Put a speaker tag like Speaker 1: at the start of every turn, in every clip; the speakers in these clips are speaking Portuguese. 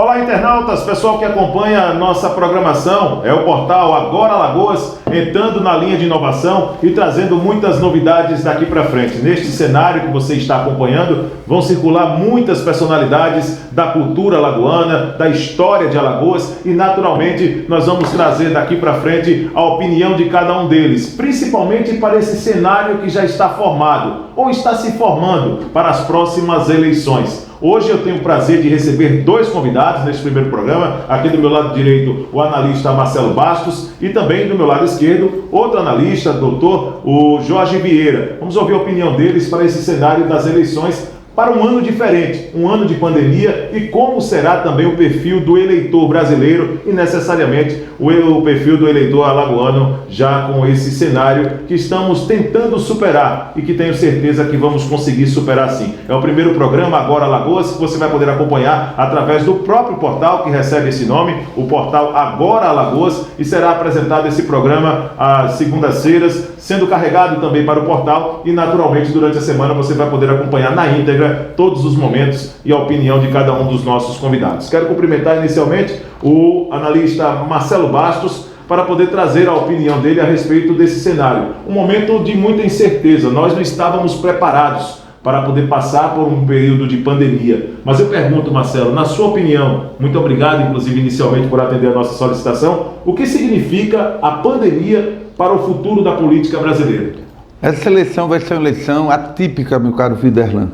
Speaker 1: Olá, internautas, pessoal que acompanha a nossa programação, é o portal Agora Alagoas, entrando na linha de inovação e trazendo muitas novidades daqui para frente. Neste cenário que você está acompanhando, vão circular muitas personalidades da cultura alagoana, da história de Alagoas e, naturalmente, nós vamos trazer daqui para frente a opinião de cada um deles, principalmente para esse cenário que já está formado ou está se formando para as próximas eleições. Hoje eu tenho o prazer de receber dois convidados neste primeiro programa. Aqui do meu lado direito, o analista Marcelo Bastos, e também do meu lado esquerdo, outro analista, doutor, o Jorge Vieira. Vamos ouvir a opinião deles para esse cenário das eleições para um ano diferente, um ano de pandemia, e como será também o perfil do eleitor brasileiro e necessariamente o perfil do eleitor alagoano, já com esse cenário que estamos tentando superar e que tenho certeza que vamos conseguir superar sim. É o primeiro programa Agora Alagoas, que você vai poder acompanhar através do próprio portal que recebe esse nome, o portal Agora Alagoas, e será apresentado esse programa às segundas-feiras, sendo carregado também para o portal, e naturalmente durante a semana você vai poder acompanhar na íntegra todos os momentos e a opinião de cada um dos nossos convidados. Quero cumprimentar inicialmente o analista Marcelo Bastos para poder trazer a opinião dele a respeito desse cenário. Um momento de muita incerteza, nós não estávamos preparados para poder passar por um período de pandemia. Mas eu pergunto, Marcelo, na sua opinião, muito obrigado, inclusive, inicialmente, por atender a nossa solicitação, o que significa a pandemia para o futuro da política brasileira?
Speaker 2: Essa eleição vai ser uma eleição atípica, meu caro Viderlan.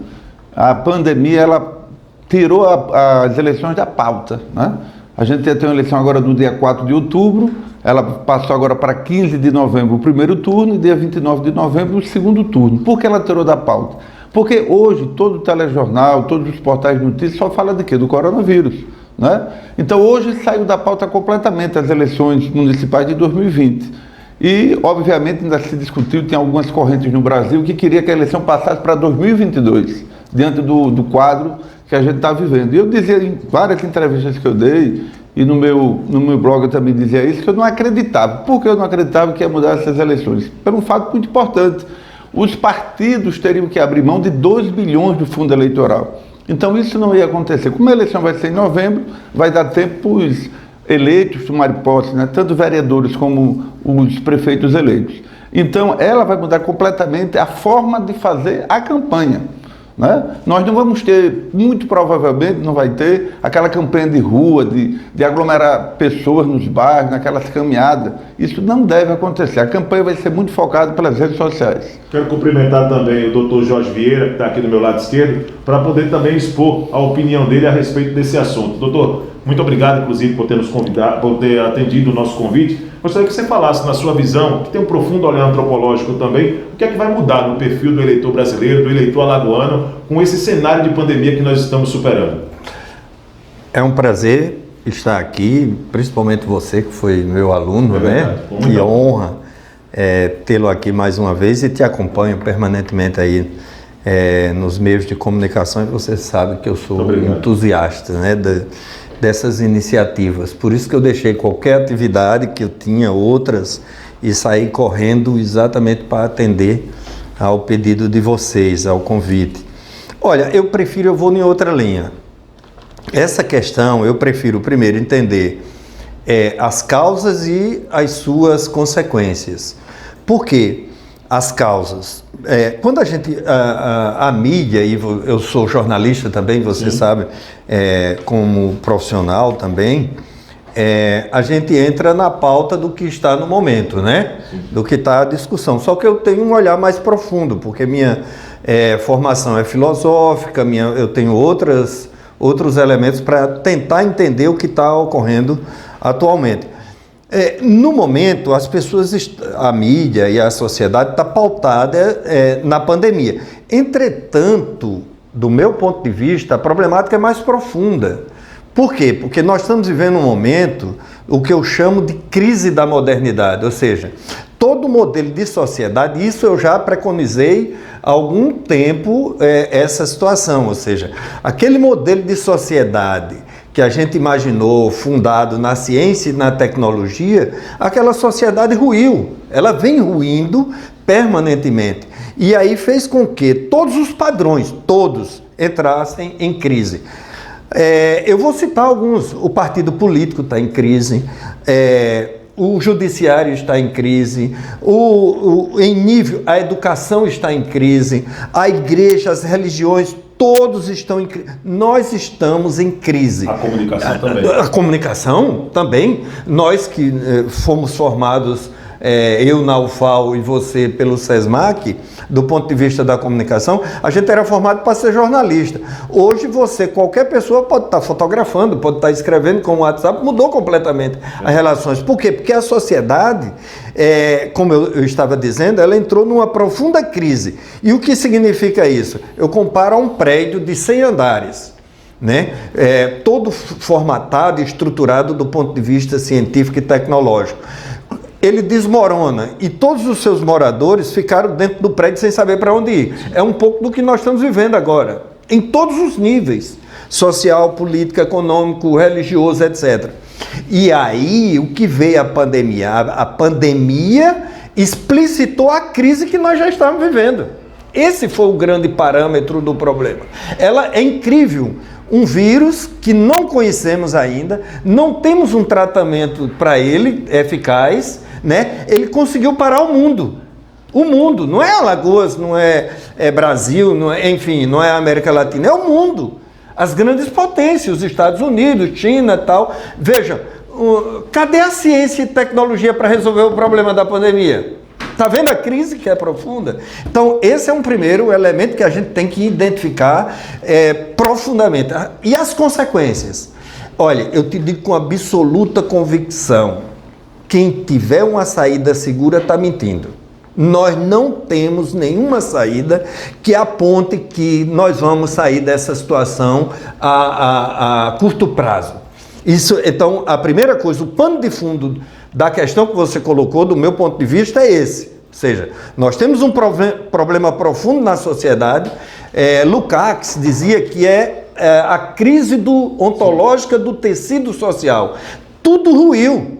Speaker 2: A pandemia, ela tirou as eleições da pauta, né? A gente ia ter uma eleição agora no dia 4 de outubro, ela passou agora para 15 de novembro o primeiro turno e dia 29 de novembro o segundo turno. Por que ela tirou da pauta? Porque hoje todo o telejornal, todos os portais de notícias só falam de quê? Do coronavírus, né? Então hoje saiu da pauta completamente as eleições municipais de 2020. E, obviamente, ainda se discutiu, tem algumas correntes no Brasil que queria que a eleição passasse para 2022, diante do quadro que a gente está vivendo. E eu dizia em várias entrevistas que eu dei, e no meu blog eu também dizia isso, que eu não acreditava. Por que eu não acreditava que ia mudar essas eleições? Por um fato muito importante. Os partidos teriam que abrir mão de 2 bilhões do fundo eleitoral. Então isso não ia acontecer. Como a eleição vai ser em novembro, vai dar tempo para os eleitos tomarem posse, né? Tanto vereadores como os prefeitos eleitos. Então ela vai mudar completamente a forma de fazer a campanha, né? Nós não vamos ter, muito provavelmente não vai ter aquela campanha de rua, de aglomerar pessoas nos bairros, naquelas caminhadas. Isso não deve acontecer. A campanha vai ser muito focada pelas redes sociais.
Speaker 1: Quero cumprimentar também o doutor Jorge Vieira, que está aqui do meu lado esquerdo, para poder também expor a opinião dele a respeito desse assunto. Doutor, muito obrigado, inclusive, por ter nos convidado, por ter atendido o nosso convite. Gostaria que você falasse, na sua visão, que tem um profundo olhar antropológico também, o que é que vai mudar no perfil do eleitor brasileiro, do eleitor alagoano, com esse cenário de pandemia que nós estamos superando.
Speaker 3: É um prazer estar aqui, principalmente você, que foi meu aluno, né? Que honra tê-lo aqui mais uma vez, e te acompanho permanentemente aí nos meios de comunicação, e você sabe que eu sou entusiasta, né, dessas iniciativas. Por isso que eu deixei qualquer atividade que eu tinha, outras, e saí correndo exatamente para atender ao pedido de vocês, ao convite. Olha, eu vou em outra linha. Essa questão, eu prefiro primeiro entender as causas e as suas consequências. Por quê? As causas. Quando a gente, a mídia, e eu sou jornalista também, você sabe, como profissional também, a gente entra na pauta do que está no momento, né? Do que está a discussão. Só que eu tenho um olhar mais profundo, porque minha formação é filosófica, eu tenho outros elementos para tentar entender o que está ocorrendo atualmente. No momento, as pessoas, a mídia e a sociedade está pautada na pandemia. Entretanto, do meu ponto de vista, a problemática é mais profunda. Por quê? Porque nós estamos vivendo um momento, o que eu chamo de crise da modernidade, ou seja, todo modelo de sociedade, isso eu já preconizei há algum tempo essa situação, ou seja, aquele modelo de sociedade que a gente imaginou fundado na ciência e na tecnologia, aquela sociedade ruiu, ela vem ruindo permanentemente. E aí fez com que todos os padrões, todos, entrassem em crise. Eu vou citar alguns. O partido político está em crise, o judiciário está em crise, a educação está em crise, a igreja, as religiões, todos estão em crise. Nós estamos em crise.
Speaker 1: A comunicação também.
Speaker 3: A comunicação também. Nós que fomos formados, eu na UFAL e você pelo SESMAC, do ponto de vista da comunicação, a gente era formado para ser jornalista. Hoje qualquer pessoa pode estar fotografando, pode estar escrevendo com o WhatsApp, mudou completamente as relações. Por quê? Porque a sociedade, como eu estava dizendo, ela entrou numa profunda crise. E o que significa isso? Eu comparo a um prédio de 100 andares. Né? Todo formatado e estruturado do ponto de vista científico e tecnológico. Ele desmorona e todos os seus moradores ficaram dentro do prédio sem saber para onde ir. É um pouco do que nós estamos vivendo agora, em todos os níveis, social, político, econômico, religioso, etc. E aí, o que veio a pandemia? A pandemia explicitou a crise que nós já estávamos vivendo. Esse foi o grande parâmetro do problema. Ela é incrível. Um vírus que não conhecemos ainda, não temos um tratamento para ele eficaz, né? Ele conseguiu parar o mundo. O mundo, não é Alagoas, não é Brasil, enfim, não é América Latina, é o mundo. As grandes potências, os Estados Unidos, China e tal. Veja, cadê a ciência e tecnologia para resolver o problema da pandemia? Está vendo a crise que é profunda? Então, esse é um primeiro elemento que a gente tem que identificar profundamente. E as consequências? Olha, eu te digo com absoluta convicção, quem tiver uma saída segura está mentindo. Nós não temos nenhuma saída que aponte que nós vamos sair dessa situação a curto prazo. Então, a primeira coisa, o pano de fundo da questão que você colocou, do meu ponto de vista, é esse. Ou seja, nós temos um problema profundo na sociedade. Lukács dizia que a crise ontológica do tecido social. Tudo ruiu.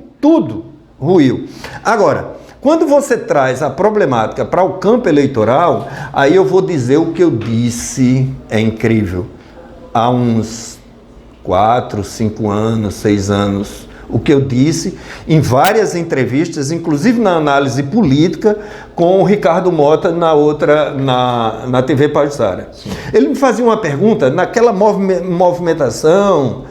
Speaker 3: Agora, quando você traz a problemática para o campo eleitoral, aí eu vou dizer o que eu disse, é incrível, há uns 4, 5 anos, 6 anos, o que eu disse em várias entrevistas, inclusive na análise política, com o Ricardo Mota na TV Pajuçara. Ele me fazia uma pergunta, naquela movimentação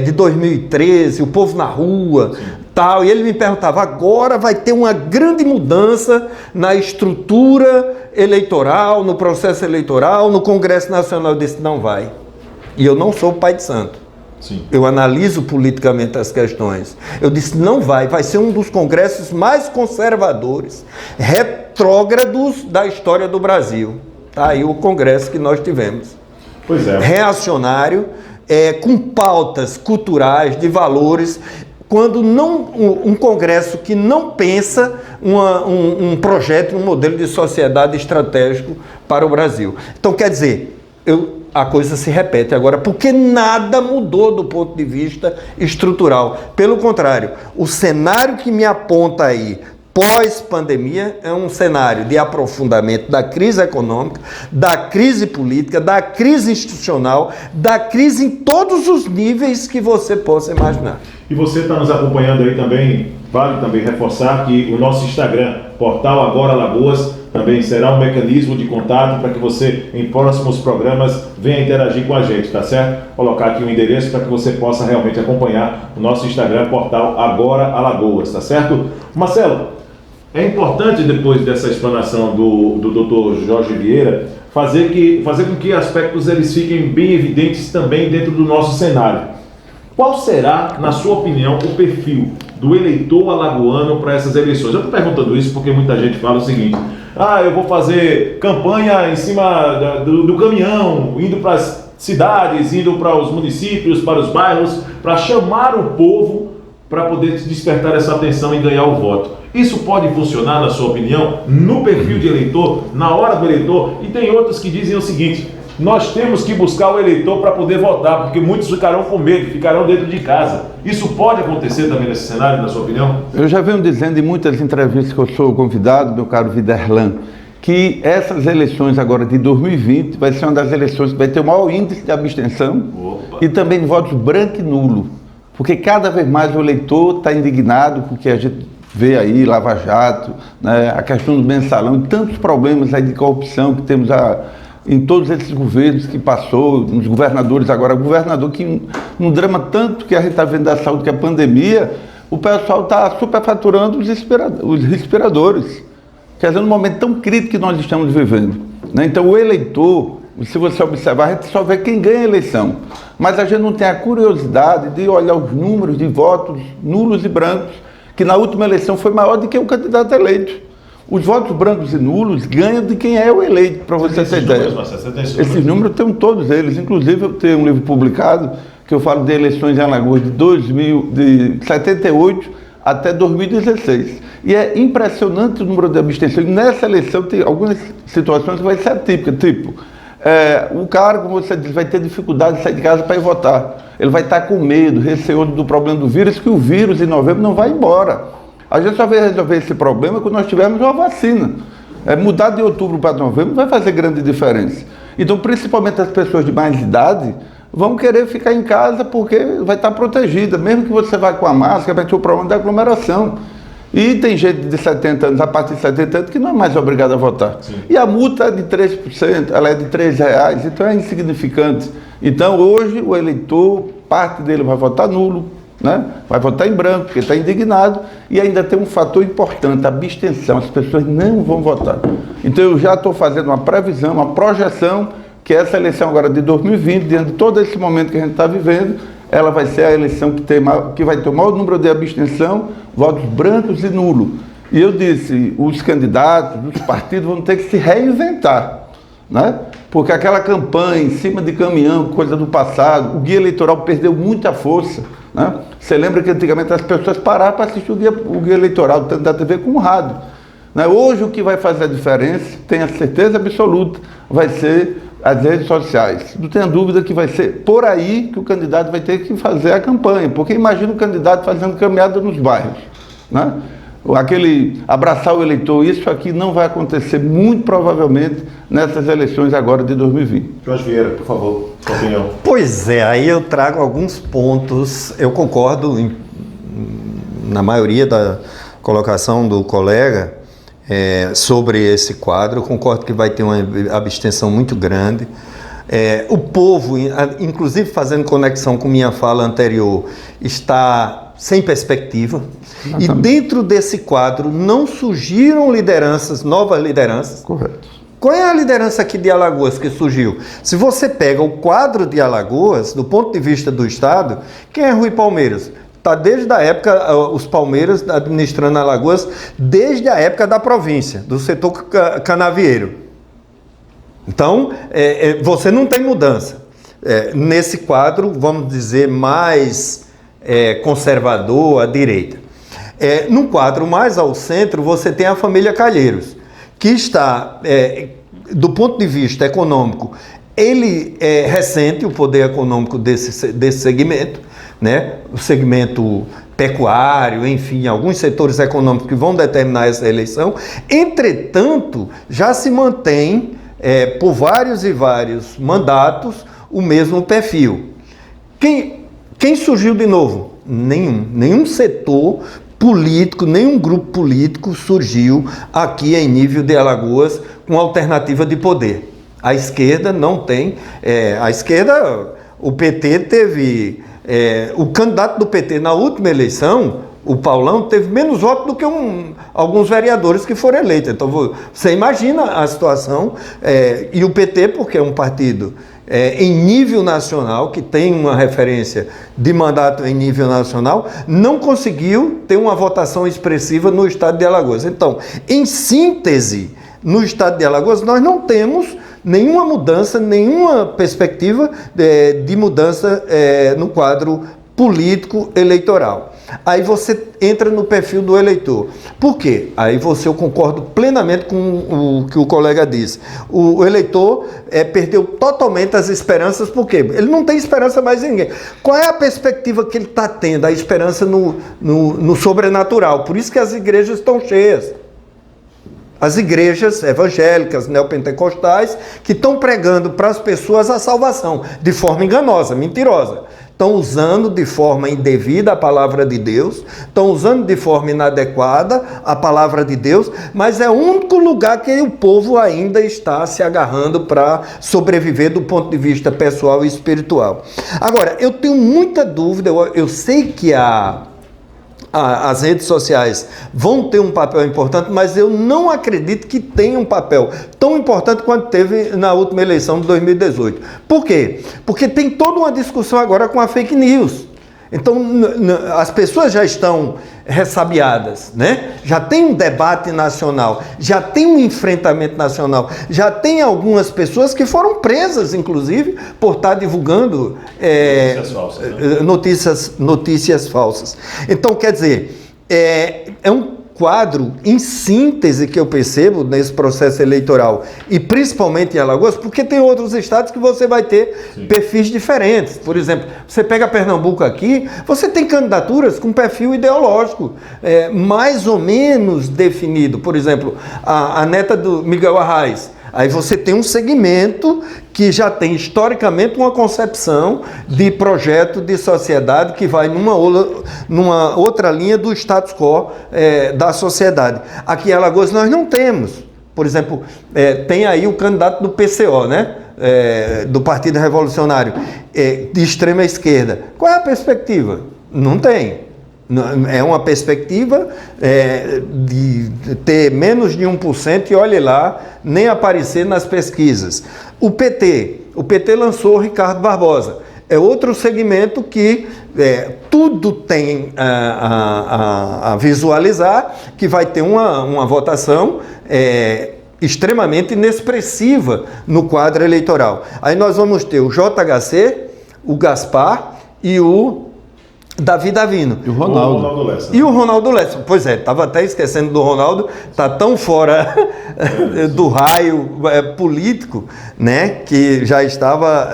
Speaker 3: de 2013, o povo na rua, tal, e ele me perguntava, agora vai ter uma grande mudança na estrutura eleitoral, no processo eleitoral, no Congresso Nacional. Eu disse, não vai. E eu não sou pai de santo. Sim. Eu analiso politicamente as questões. Eu disse, não vai ser um dos congressos mais conservadores, retrógrados da história do Brasil. Tá aí o congresso que nós tivemos.
Speaker 1: Pois é.
Speaker 3: Reacionário, com pautas culturais, de valores, quando não um congresso que não pensa um projeto, um modelo de sociedade estratégico para o Brasil. Então, quer dizer, a coisa se repete agora, porque nada mudou do ponto de vista estrutural. Pelo contrário, o cenário que me aponta aí, pós-pandemia, é um cenário de aprofundamento da crise econômica, da crise política, da crise institucional, da crise em todos os níveis que você possa imaginar.
Speaker 1: E você está nos acompanhando aí também, vale também reforçar que o nosso Instagram, Portal Agora Alagoas, também será um mecanismo de contato para que você, em próximos programas, venha interagir com a gente, tá certo? Colocar aqui o endereço para que você possa realmente acompanhar o nosso Instagram, Portal Agora Alagoas, tá certo? Marcelo, é importante, depois dessa explanação do Dr. Jorge Vieira, fazer com que aspectos eles fiquem bem evidentes também dentro do nosso cenário. Qual será, na sua opinião, o perfil do eleitor alagoano para essas eleições? Eu estou perguntando isso porque muita gente fala o seguinte: eu vou fazer campanha em cima do caminhão, indo para as cidades, indo para os municípios, para os bairros, para chamar o povo para poder despertar essa atenção e ganhar o voto. Isso pode funcionar, na sua opinião, no perfil de eleitor, na hora do eleitor? E tem outros que dizem o seguinte: nós temos que buscar o eleitor para poder votar, porque muitos ficarão com medo, ficarão dentro de casa. Isso pode acontecer também nesse cenário, na sua opinião?
Speaker 2: Eu já venho dizendo em muitas entrevistas que eu sou convidado, meu caro Viderlan, que essas eleições agora de 2020 vai ser uma das eleições que vai ter o maior índice de abstenção. Opa. E também de votos branco e nulo. Porque cada vez mais o eleitor está indignado com o que a gente vê aí, Lava Jato, né, a questão do mensalão e tantos problemas aí de corrupção que temos em todos esses governos que passou, nos governadores agora, governador que num drama tanto que a gente está vendo da saúde, que é a pandemia, o pessoal está superfaturando os respiradores. Quer dizer, num momento tão crítico que nós estamos vivendo, né? Então o eleitor, se você observar, a gente só vê quem ganha a eleição, mas a gente não tem a curiosidade de olhar os números de votos nulos e brancos, que na última eleição foi maior do que o candidato eleito. Os votos brancos e nulos ganham de quem é o eleito, para você ter ideia. Esses números eu tenho todos eles, inclusive eu tenho um livro publicado que eu falo de eleições em Alagoas de 78 até 2016. E é impressionante o número de abstenção. E nessa eleição tem algumas situações que vai ser atípica, tipo, o cara, como você diz, vai ter dificuldade de sair de casa para ir votar. Ele vai estar com medo, receoso do problema do vírus, que o vírus em novembro não vai embora. A gente só vai resolver esse problema quando nós tivermos uma vacina. Mudar de outubro para novembro vai fazer grande diferença. Então, principalmente as pessoas de mais idade vão querer ficar em casa porque vai estar protegida. Mesmo que você vá com a máscara, vai ter o problema da aglomeração. E tem gente de 70 anos, a partir de 70 anos, que não é mais obrigado a votar. Sim. E a multa é de 3%, ela é de R$3, então é insignificante. Então, hoje, o eleitor, parte dele vai votar nulo, né? Vai votar em branco, porque está indignado, e ainda tem um fator importante, a abstenção, as pessoas não vão votar. Então eu já estou fazendo uma previsão, uma projeção, que essa eleição agora de 2020, diante de todo esse momento que a gente está vivendo, ela vai ser a eleição que vai ter o maior número de abstenção, votos brancos e nulos. E eu disse, os candidatos, os partidos vão ter que se reinventar, né? Porque aquela campanha em cima de caminhão, coisa do passado, o guia eleitoral perdeu muita força, né? Você lembra que antigamente as pessoas paravam para assistir o guia eleitoral, tanto da TV como o rádio, né? Hoje o que vai fazer a diferença, tenho a certeza absoluta, vai ser as redes sociais. Não tenha dúvida que vai ser por aí que o candidato vai ter que fazer a campanha, porque imagina o candidato fazendo caminhada nos bairros, né? Aquele abraçar o eleitor, isso aqui não vai acontecer muito provavelmente nessas eleições agora de 2020.
Speaker 1: Jorge Vieira, por favor, sua opinião.
Speaker 3: Pois é, aí eu trago alguns pontos, eu concordo na maioria da colocação do colega sobre esse quadro, eu concordo que vai ter uma abstenção muito grande. O povo, inclusive fazendo conexão com minha fala anterior, está sem perspectiva. Exatamente. E dentro desse quadro não surgiram lideranças, novas lideranças.
Speaker 2: Correto.
Speaker 3: Qual é a liderança aqui de Alagoas que surgiu? Se você pega o quadro de Alagoas, do ponto de vista do Estado, quem é Rui Palmeiras? Está desde a época, os Palmeiras administrando Alagoas, desde a época da província, do setor canavieiro. Então, você não tem mudança. Nesse quadro, vamos dizer, mais conservador, à direita. No quadro mais ao centro, você tem a família Calheiros, que está, do ponto de vista econômico, ele ressente o poder econômico desse segmento, né? O segmento pecuário, enfim, alguns setores econômicos que vão determinar essa eleição. Entretanto, já se mantém, por vários e vários mandatos, o mesmo perfil. Quem surgiu de novo? Nenhum setor político, nenhum grupo político surgiu aqui em nível de Alagoas com alternativa de poder. A esquerda não tem. A esquerda, o PT teve... o candidato do PT na última eleição, o Paulão, teve menos votos do que alguns vereadores que foram eleitos. Então você imagina a situação. E o PT, porque é um partido em nível nacional, que tem uma referência de mandato em nível nacional, não conseguiu ter uma votação expressiva no estado de Alagoas. Então, em síntese, no estado de Alagoas, nós não temos nenhuma mudança, nenhuma perspectiva de mudança no quadro político eleitoral. Aí você entra no perfil do eleitor. Por quê? Aí eu concordo plenamente com o que o colega disse. O eleitor perdeu totalmente as esperanças, por quê? Ele não tem esperança mais em ninguém. Qual é a perspectiva que ele está tendo? A esperança no sobrenatural. Por isso que as igrejas estão cheias. As igrejas evangélicas, neopentecostais, que estão pregando para as pessoas a salvação, de forma enganosa, mentirosa. Estão usando de forma indevida a palavra de Deus, estão usando de forma inadequada a palavra de Deus, mas é o único lugar que o povo ainda está se agarrando para sobreviver do ponto de vista pessoal e espiritual. Agora, eu tenho muita dúvida, eu sei que as redes sociais vão ter um papel importante, mas eu não acredito que tenha um papel tão importante quanto teve na última eleição de 2018. Por quê? Porque tem toda uma discussão agora com a fake news. Então, as pessoas já estão ressabiadas, né? Já tem um debate nacional, já tem um enfrentamento nacional, já tem algumas pessoas que foram presas, inclusive, por estar divulgando
Speaker 1: notícias falsas, né?
Speaker 3: notícias falsas. Então, quer dizer, é um quadro, em síntese, que eu percebo nesse processo eleitoral, e principalmente em Alagoas, porque tem outros estados que você vai ter perfis diferentes. Por exemplo, você pega Pernambuco aqui, você tem candidaturas com perfil ideológico mais ou menos definido. Por exemplo, a neta do Miguel Arraes. Aí você tem um segmento que já tem historicamente uma concepção de projeto de sociedade que vai numa outra linha do status quo da sociedade. Aqui em Alagoas nós não temos. Por exemplo, tem aí o candidato do PCO, né? Do Partido Revolucionário, de extrema esquerda. Qual é a perspectiva? Não tem. É uma perspectiva de ter menos de 1% e olhe lá, nem aparecer nas pesquisas. O PT lançou o Ricardo Barbosa. É outro segmento que tudo tem a visualizar, que vai ter uma votação extremamente inexpressiva no quadro eleitoral. Aí nós vamos ter o JHC, o Gaspar e o Davi Davino.
Speaker 2: E o Ronaldo
Speaker 1: Lessa.
Speaker 3: E o Ronaldo Lessa. Pois é, estava até esquecendo do Ronaldo, está tão fora do raio político, né, que já estava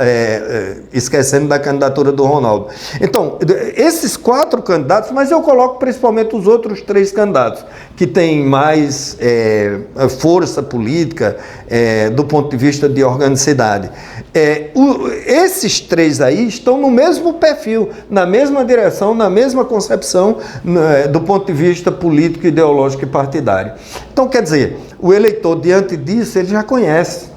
Speaker 3: esquecendo da candidatura do Ronaldo. Então, esses 4 candidatos, mas eu coloco principalmente os outros 3 candidatos, que têm mais força política do ponto de vista de organicidade. Esses 3 aí estão no mesmo perfil, na mesma direção, na mesma concepção do ponto de vista político, ideológico e partidário. Então, quer dizer, o eleitor diante disso, ele já conhece.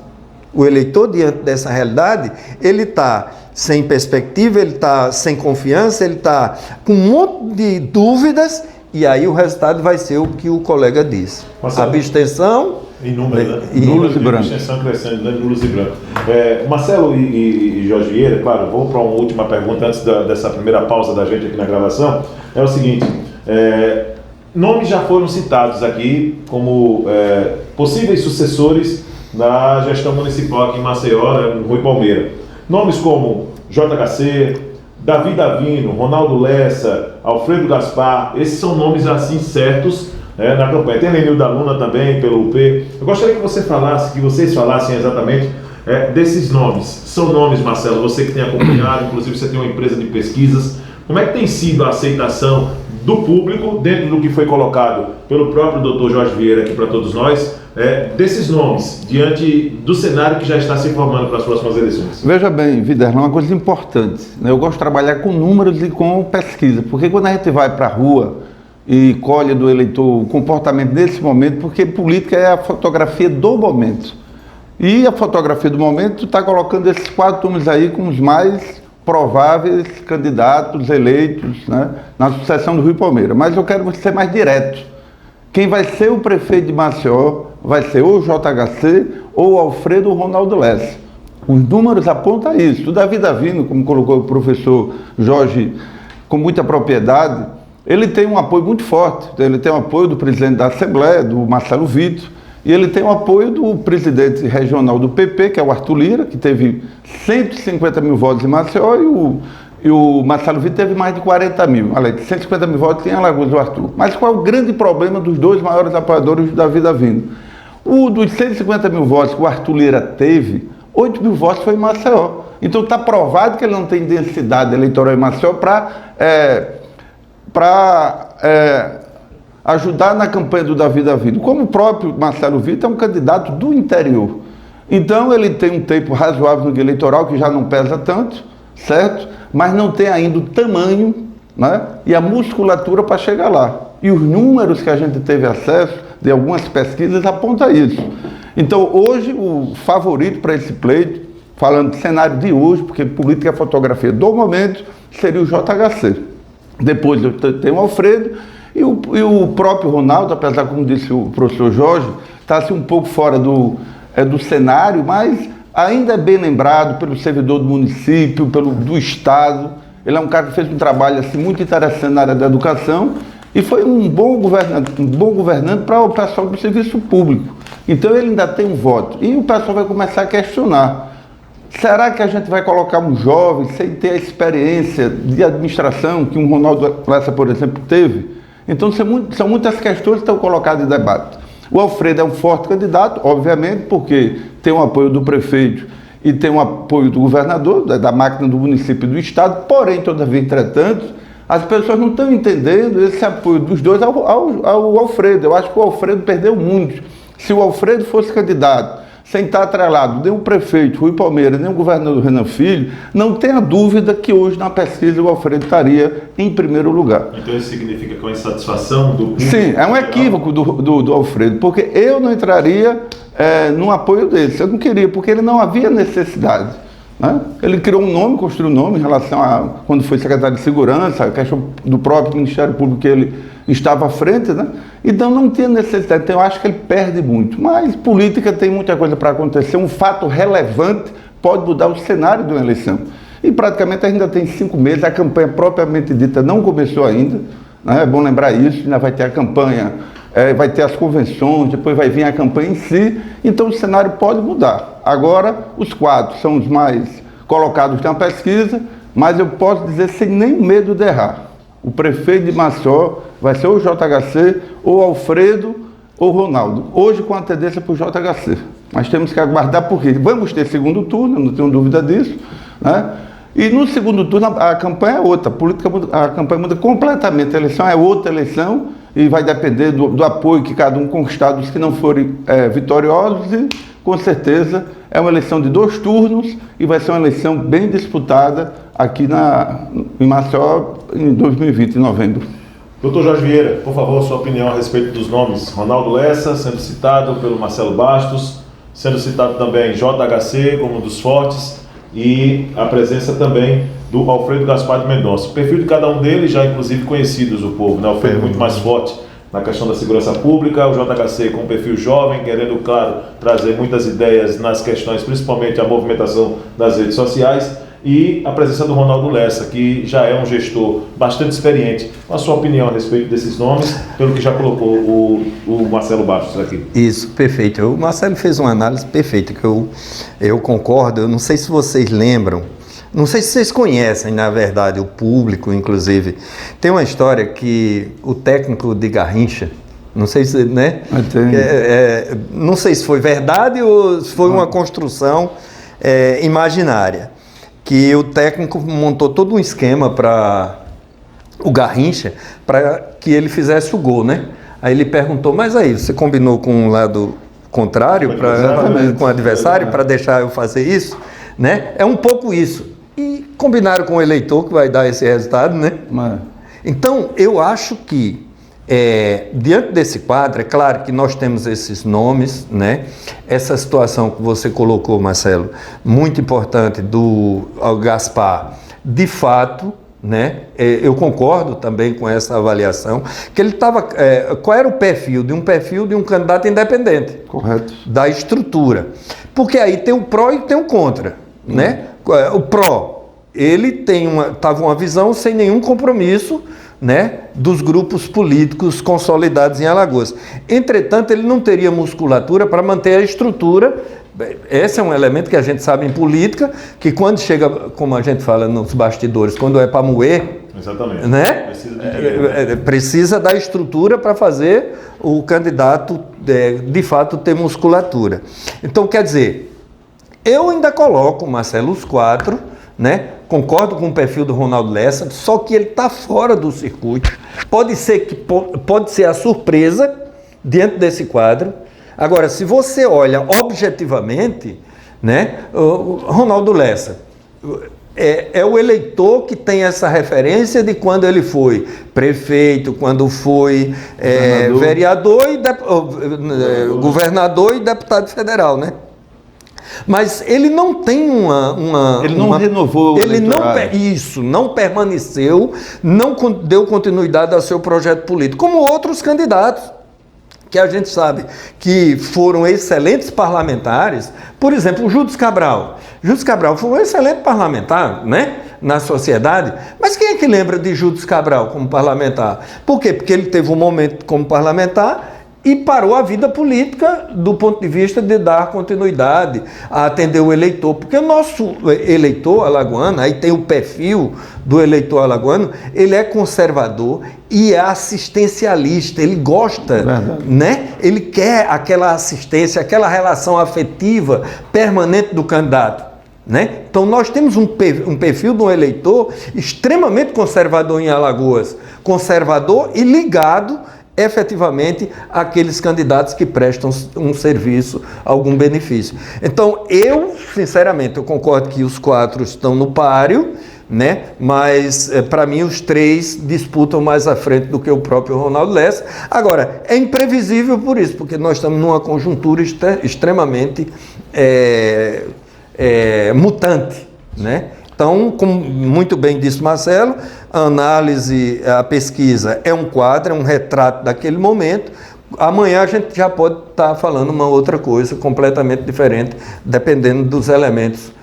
Speaker 3: O eleitor diante dessa realidade, ele está sem perspectiva, ele está sem confiança, ele está com um monte de dúvidas, e aí o resultado vai ser o que o colega disse.
Speaker 1: Marcelo,
Speaker 3: abstenção...
Speaker 2: Nulos e brancos.
Speaker 1: Abstenção crescendo, né? Nulos e brancos. Marcelo e Jorge Vieira, claro, vou para uma última pergunta antes dessa primeira pausa da gente aqui na gravação. É o seguinte, nomes já foram citados aqui como possíveis sucessores da gestão municipal aqui em Maceió, né, no Rui Palmeira. Nomes como JHC, Davi Davino, Ronaldo Lessa, Alfredo Gaspar, esses são nomes assim certos na campanha. Tem Lenil da Luna também, pelo UP. Eu gostaria que vocês falassem exatamente desses nomes. São nomes, Marcelo, você que tem acompanhado, inclusive você tem uma empresa de pesquisas. Como é que tem sido a aceitação do público, dentro do que foi colocado pelo próprio Dr. Jorge Vieira aqui para todos nós, desses nomes, diante do cenário que já está se formando para as próximas eleições?
Speaker 2: Veja bem, Viderlan, uma coisa importante, né? Eu gosto de trabalhar com números e com pesquisa, porque quando a gente vai para a rua e colhe do eleitor o comportamento nesse momento, porque política é a fotografia do momento. E a fotografia do momento está colocando esses 4 nomes aí com os mais prováveis candidatos eleitos, né, na sucessão do Rui Palmeira. Mas eu quero ser mais direto. Quem vai ser o prefeito de Maceió vai ser ou o JHC ou o Alfredo ou o Ronaldo Lessa. Os números apontam isso. O Davi Davino, como colocou o professor Jorge com muita propriedade, ele tem um apoio muito forte. Ele tem o apoio do presidente da Assembleia, do Marcelo Vitor, e ele tem o apoio do presidente regional do PP, que é o Arthur Lira, que teve 150 mil votos em Maceió, e o Marcelo Vitor teve mais de 40 mil. Olha, de 150 mil votos tem Alagoas do Arthur. Mas qual é o grande problema dos 2 maiores apoiadores do Davi Davino? Dos 150 mil votos que o Arthur Lira teve, 8 mil votos foi em Maceió. Então está provado que ele não tem densidade eleitoral em Maceió para ajudar na campanha do Davi Davi. Como o próprio Marcelo Vitor é um candidato do interior. Então ele tem um tempo razoável no guia eleitoral, que já não pesa tanto, certo? Mas não tem ainda o tamanho, né, e a musculatura para chegar lá. E os números que a gente teve acesso de algumas pesquisas apontam isso. Então hoje o favorito para esse pleito, falando do cenário de hoje, porque política é fotografia do momento, seria o JHC. Depois tem o Alfredo e o próprio Ronaldo, apesar, como disse o professor Jorge, está assim, um pouco fora do cenário, mas ainda é bem lembrado pelo servidor do município, do Estado. Ele é um cara que fez um trabalho assim, muito interessante na área da educação e foi um bom governante para o pessoal do serviço público. Então ele ainda tem um voto. E o pessoal vai começar a questionar. Será que a gente vai colocar um jovem sem ter a experiência de administração que um Ronaldo Lessa, por exemplo, teve? Então são muitas questões que estão colocadas em debate. O Alfredo é um forte candidato, obviamente, porque tem o apoio do prefeito e tem o apoio do governador, da máquina do município e do estado, porém, todavia, entretanto, as pessoas não estão entendendo esse apoio dos dois ao Alfredo. Eu acho que o Alfredo perdeu muito. Se o Alfredo fosse candidato, sem estar atrelado nem o prefeito Rui Palmeira, nem o governador Renan Filho, não tenha dúvida que hoje na pesquisa o Alfredo estaria em primeiro lugar.
Speaker 1: Então isso significa que é uma insatisfação do...
Speaker 2: Sim, é um equívoco do Alfredo, porque eu não entraria no apoio dele, eu não queria, porque ele não havia necessidade. Né? Ele criou um nome, construiu um nome em relação a quando foi secretário de Segurança, a questão do próprio Ministério Público que ele estava à frente, né? Então não tinha necessidade. Então eu acho que ele perde muito. Mas política tem muita coisa para acontecer. Um fato relevante pode mudar o cenário de uma eleição. E praticamente ainda tem 5 meses, a campanha propriamente dita não começou ainda, né? É bom lembrar isso, ainda vai ter a campanha, vai ter as convenções, depois vai vir a campanha em si, então o cenário pode mudar. Agora, os 4 são os mais colocados na pesquisa, mas eu posso dizer sem nenhum medo de errar. O prefeito de Maceió vai ser ou o JHC, ou Alfredo, ou Ronaldo. Hoje com a tendência para o JHC. Mas temos que aguardar porque vamos ter segundo turno, não tenho dúvida disso, né? E no segundo turno a campanha é outra, a campanha muda completamente, a eleição é outra eleição e vai depender do apoio que cada um conquistar dos que não forem vitoriosos e com certeza é uma eleição de 2 turnos e vai ser uma eleição bem disputada aqui em Maceió em 2020, em novembro.
Speaker 1: Doutor Jorge Vieira, por favor, sua opinião a respeito dos nomes. Ronaldo Lessa, sendo citado pelo Marcelo Bastos, sendo citado também JHC como um dos fortes e a presença também do Alfredo Gaspar de Mendonça. O perfil de cada um deles já inclusive conhecidos do povo, né? O Alfredo muito mais forte na questão da segurança pública, o JHC com um perfil jovem, querendo, claro, trazer muitas ideias nas questões, principalmente a movimentação das redes sociais, e a presença do Ronaldo Lessa, que já é um gestor bastante experiente. A sua opinião a respeito desses nomes, pelo que já colocou o Marcelo Bastos aqui.
Speaker 3: Isso, perfeito. O Marcelo fez uma análise perfeita, que eu concordo. Eu não sei se vocês lembram, não sei se vocês conhecem, na verdade, o público, inclusive. Tem uma história que o técnico de Garrincha, não sei se, né? Não sei se foi verdade ou se foi uma construção imaginária. Que o técnico montou todo um esquema para o Garrincha, para que ele fizesse o gol, né? Aí ele perguntou, mas aí, você combinou com o lado contrário, com o adversário, para deixar eu fazer isso? Né? É um pouco isso. E combinaram com o eleitor que vai dar esse resultado, né? Então, eu acho que, diante desse quadro, é claro que nós temos esses nomes, né? Essa situação que você colocou, Marcelo, muito importante do Gaspar, de fato, né? Eu concordo também com essa avaliação, que ele estava... qual era o perfil? De um candidato independente.
Speaker 2: Correto.
Speaker 3: Da estrutura. Porque aí tem o pró e tem o contra, né? O pró, ele estava uma visão sem nenhum compromisso, né, dos grupos políticos consolidados em Alagoas. Entretanto, ele não teria musculatura para manter a estrutura. Esse é um elemento que a gente sabe em política, que quando chega, como a gente fala nos bastidores, quando é para moer,
Speaker 1: exatamente,
Speaker 3: né, precisa da estrutura para fazer o candidato, de fato, ter musculatura. Então, quer dizer, eu ainda coloco, Marcelo, os 4, né, Concordo com o perfil do Ronaldo Lessa, só que ele está fora do circuito. Pode ser a surpresa dentro desse quadro. Agora, se você olha objetivamente, né, o Ronaldo Lessa é o eleitor que tem essa referência de quando ele foi prefeito, quando foi vereador e governador e deputado federal, né? Mas ele não tem
Speaker 2: Ele não renovou.
Speaker 3: Ele não permaneceu, não deu continuidade ao seu projeto político, como outros candidatos, que a gente sabe que foram excelentes parlamentares. Por exemplo, o Júdice Cabral. Júdice Cabral foi um excelente parlamentar, né, na sociedade, mas quem é que lembra de Júdice Cabral como parlamentar? Por quê? Porque ele teve um momento como parlamentar e parou a vida política do ponto de vista de dar continuidade, a atender o eleitor. Porque o nosso eleitor alagoano, aí tem o perfil do eleitor alagoano, ele é conservador e é assistencialista, ele gosta, né? Ele quer aquela assistência, aquela relação afetiva permanente do candidato, né? Então nós temos um perfil de um eleitor extremamente conservador em Alagoas, conservador e ligado efetivamente aqueles candidatos que prestam um serviço, algum benefício. Então, sinceramente, eu concordo que os 4 estão no páreo, né? Mas, para mim, os 3 disputam mais à frente do que o próprio Ronaldo Lessa. Agora, é imprevisível por isso, porque nós estamos numa conjuntura extremamente mutante, né? Então, como muito bem disse Marcelo, a análise, a pesquisa é um quadro, é um retrato daquele momento. Amanhã a gente já pode estar falando uma outra coisa completamente diferente, dependendo dos elementos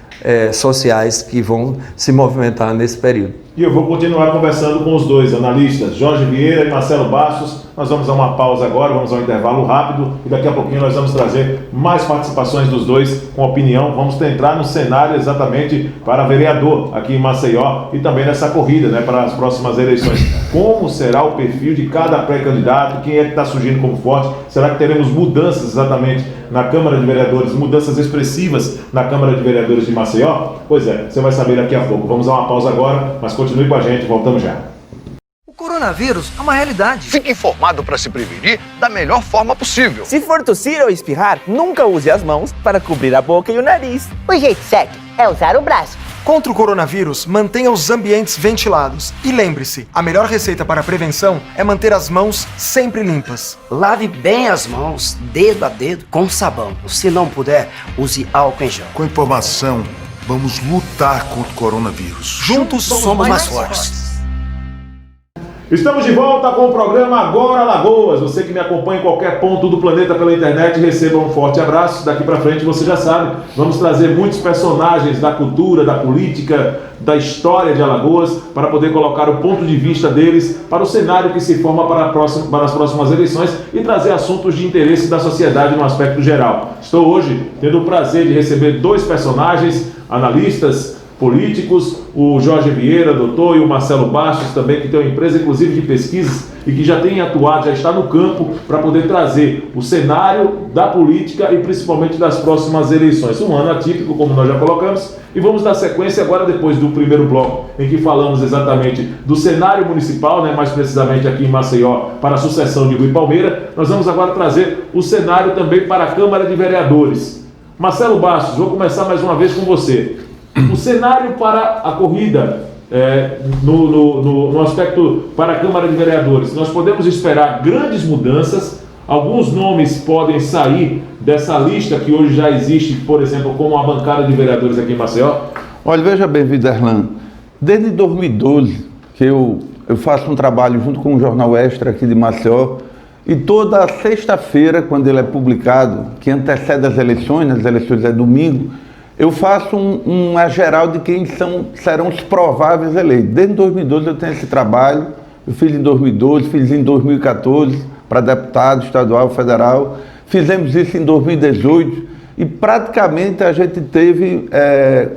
Speaker 3: sociais que vão se movimentar nesse período.
Speaker 1: E eu vou continuar conversando com os dois analistas, Jorge Vieira e Marcelo Bastos. Nós vamos a uma pausa agora, vamos ao intervalo rápido e daqui a pouquinho nós vamos trazer mais participações dos dois com opinião. Vamos entrar no cenário exatamente para vereador aqui em Maceió e também nessa corrida, né, para as próximas eleições. Como será o perfil de cada pré-candidato? Quem é que está surgindo como forte? Será que teremos mudanças exatamente na Câmara de Vereadores, mudanças expressivas na Câmara de Vereadores de Maceió? Pois é, você vai saber daqui a pouco. Vamos a uma pausa agora, mas continue com a gente, voltamos já.
Speaker 4: O coronavírus é uma realidade.
Speaker 5: Fique informado para se prevenir da melhor forma possível.
Speaker 6: Se for tossir ou espirrar, nunca use as mãos para cobrir a boca e o nariz.
Speaker 7: O jeito certo é usar o braço.
Speaker 8: Contra o coronavírus, mantenha os ambientes ventilados. E lembre-se, a melhor receita para a prevenção é manter as mãos sempre limpas.
Speaker 4: Lave bem as mãos, dedo a dedo, com sabão. Se não puder, use álcool em gel.
Speaker 9: Com informação, vamos lutar contra o coronavírus.
Speaker 4: Juntos somos mais fortes.
Speaker 1: Estamos de volta com o programa Agora Alagoas. Você que me acompanha em qualquer ponto do planeta pela internet, receba um forte abraço. Daqui para frente você já sabe, vamos trazer muitos personagens da cultura, da política, da história de Alagoas, para poder colocar o ponto de vista deles para o cenário que se forma para as próximas eleições e trazer assuntos de interesse da sociedade no aspecto geral. Estou hoje tendo o prazer de receber 2 personagens, analistas políticos, o Jorge Vieira, doutor, e o Marcelo Bastos também, que tem uma empresa inclusive de pesquisas e que já tem atuado, já está no campo para poder trazer o cenário da política e principalmente das próximas eleições. Um ano atípico, como nós já colocamos, e vamos dar sequência agora depois do primeiro bloco, em que falamos exatamente do cenário municipal, né, mais precisamente aqui em Maceió, para a sucessão de Rui Palmeira. Nós vamos agora trazer o cenário também para a Câmara de Vereadores. Marcelo Bastos, vou começar mais uma vez com você. O cenário para a corrida, no aspecto para a Câmara de Vereadores, nós podemos esperar grandes mudanças. Alguns nomes podem sair dessa lista que hoje já existe, por exemplo, como a bancada de vereadores aqui em Maceió.
Speaker 2: Olha, veja bem, Viderlan, desde 2012 que eu faço um trabalho junto com o Jornal Extra aqui de Maceió, e toda sexta-feira, quando ele é publicado, que antecede as eleições é domingo, eu faço uma geral de quem serão os prováveis eleitos. Desde 2012 eu tenho esse trabalho, eu fiz em 2012, fiz em 2014 para deputado estadual, federal, fizemos isso em 2018 e praticamente a gente teve